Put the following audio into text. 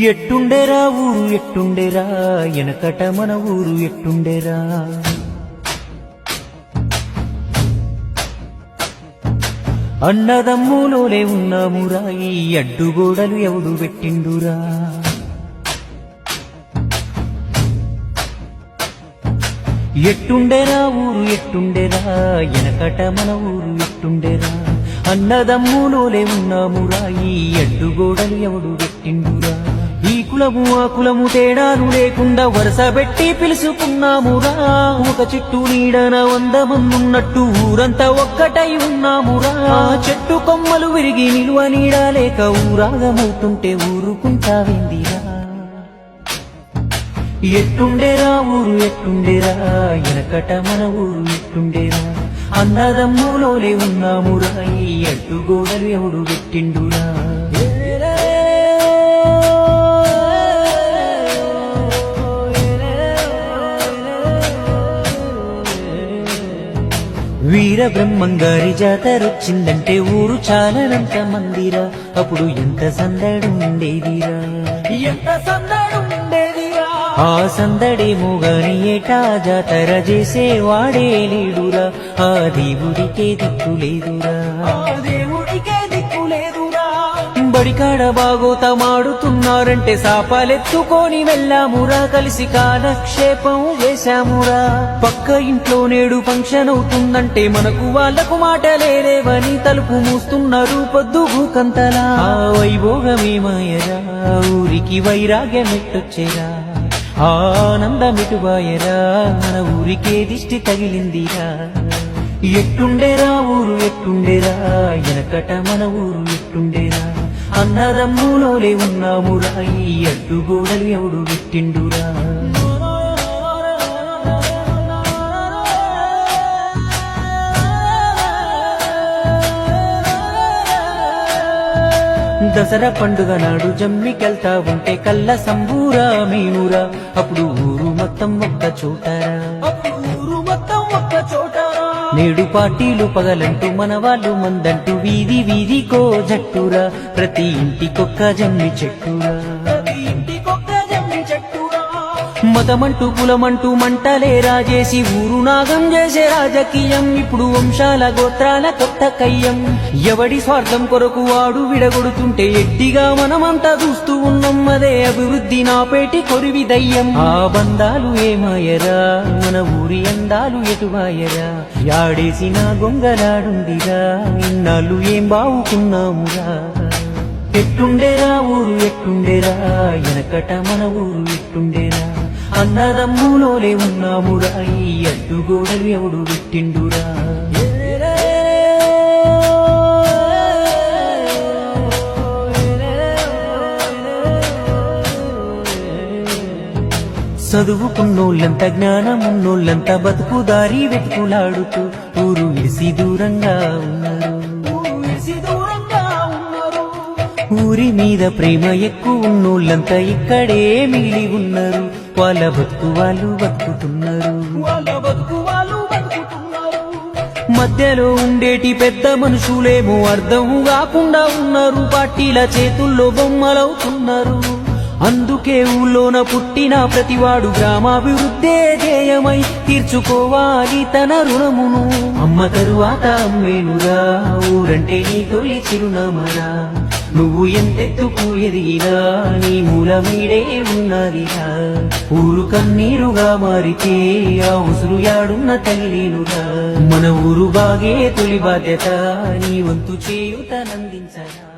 ఎట్టుండేరా ఊరు ఎట్టుండేరా ఎనకట మన ఊరు ఎట్టుండేరా అన్నదమ్ములోనే ఉన్నామురా ఈ అడ్డుగోడలు ఎవడు పెట్టిండురా ఎట్టుండేరా ఊరు ఎట్టుండేరా ఎనకట మన ఊరు ఎట్టుండేరా అన్నదమ్ములోనే ఉన్నామురా ఈ అడ్డుగోడలు ఎవడు పెట్టిండురా ఈ కులము ఆ కులము తేడాలు లేకుండా వరుస పెట్టి పిలుసుకున్నామురా ఒక చెట్టు నీడన 100 మందున్నట్టు ఊరంతా ఒక్కటై ఉన్నామురా చెట్టు కొమ్మలు విరిగి నిలువ నీడ లేక ఊరాగమవుతుంటే ఊరుకుంటావేందిరా ఎట్టుండేరా ఊరు ఎట్టుండేరా ఎనకట మన ఊరు ఎట్టుండేరా అన్నదమ్ములోనే ఉన్నామురా ఈ అడ్డుగోడలు ఎవడు పెట్టిండురా వీర బ్రహ్మంగారి జాతరొచ్చిందంటే ఊరు చాలనంత మందిరా అప్పుడు ఎంత సందడుండేదిరా ఎంత సందడుండేదిరా ఆ సందడేమో గాని ఏటా జాతర చేసేవాడే లేడురా ఆ దేవుడికే దిక్కులేదురా బడికాడ బాగోతమాడుతున్నారంటే సాపాలెత్తుకొని వెళ్ళామురా కలిసి కాలక్షేపం వేశామురా పక్క ఇంట్లో నేడు ఫంక్షన్ అవుతుందంటే మనకు వాళ్లకు మాటలేవని తలుపు మూస్తున్నారు పొద్దు భూకంతలా ఆ వైభోగమేమాయరా ఊరికి వైరాగ్యమెట్టొచ్చేరా ఆనందమిటుబాయరా మన ఊరికే దిష్టి తగిలిందిరా ఎట్టుండేరా ఊరు ఎట్టుండేరా ఎనకట మన ఊరు ఎట్టుండేరా అన్నదమ్ములోనే ఉన్నామురా ఈ అడ్డుగోడలు ఎవడు పెట్టిండురా దసరా పండుగ నాడు జమ్మికెళ్తా ఉంటే కళ్ళ సంబూరా మీనురా అప్పుడు ఊరు మొత్తం ఒక్క చోటరా నేడు పార్టీలు పగలంటూ మన వాళ్ళు మందంటూ వీధి వీధికో జట్టురా ప్రతి ఇంటికొక్క జమ్మి చెట్టురా మతమంటూ కులమంటూ మంటలే రాజేసి ఊరు నాగం చేసే రాజకీయం ఇప్పుడు వంశాల గోత్రాల కొత్త కయ్యం ఎవడి స్వార్థం కొరకు వాడు విడగొడుతుంటే ఎట్టిగా మనమంతా చూస్తూ ఉన్నాం అదే అభివృద్ధి నాపేటి కొరివి దయ్యం ఆ బంధాలు ఏమాయరా మన ఊరి అందాలు ఎటువాయరా యాడేసిన గొంగలాడుందిరా ఇన్నాళ్ళు ఏం బావుకున్నామురా ఎట్టుండేరా ఊరు ఎట్టుండేరా ఎనకట మన ఊరు ఎట్టుండేరా అన్నదమ్ములోనే ఉన్నామురా ఈ అడ్డుగోడలు ఎవడు పెట్టిండురా చదువుకున్నోళ్ళంతా జ్ఞానమున్నోళ్ళంతా బతుకుదారి వెతుకులాడుతూ ఊరు విడిసి దూరంగా ఉన్నారు ఊరి మీద ప్రేమ ఎక్కువ ఉన్నోళ్ళంతా ఇక్కడే మిగిలి ఉన్నారు వాళ్ళ బతుకు వాళ్ళు బతుకుతున్నారు మధ్యలో ఉండేటి పెద్ద మనుషులేమో అర్థం కాకుండా ఉన్నారు పార్టీల చేతుల్లో బొమ్మలవుతున్నారు అందుకే ఊళ్ళోన పుట్టిన ప్రతివాడు గ్రామాభివృద్ధే ధ్యేయమై తీర్చుకోవాలి తన రుణమును అమ్మ తరువాత అమ్మేనురా ఊరంటే నీ తొలి చిరునామరా నువ్వు ఎంతెత్తుకు ఎదిగినా నీ మూలమీడే ఉన్నదిరా ఊరు కన్నీరుగా మారితే ఆ ఉసురు యాడున్న తల్లినురా మన ఊరు బాగే తొలి బాధ్యత నీ వంతు చేయుతనందించరా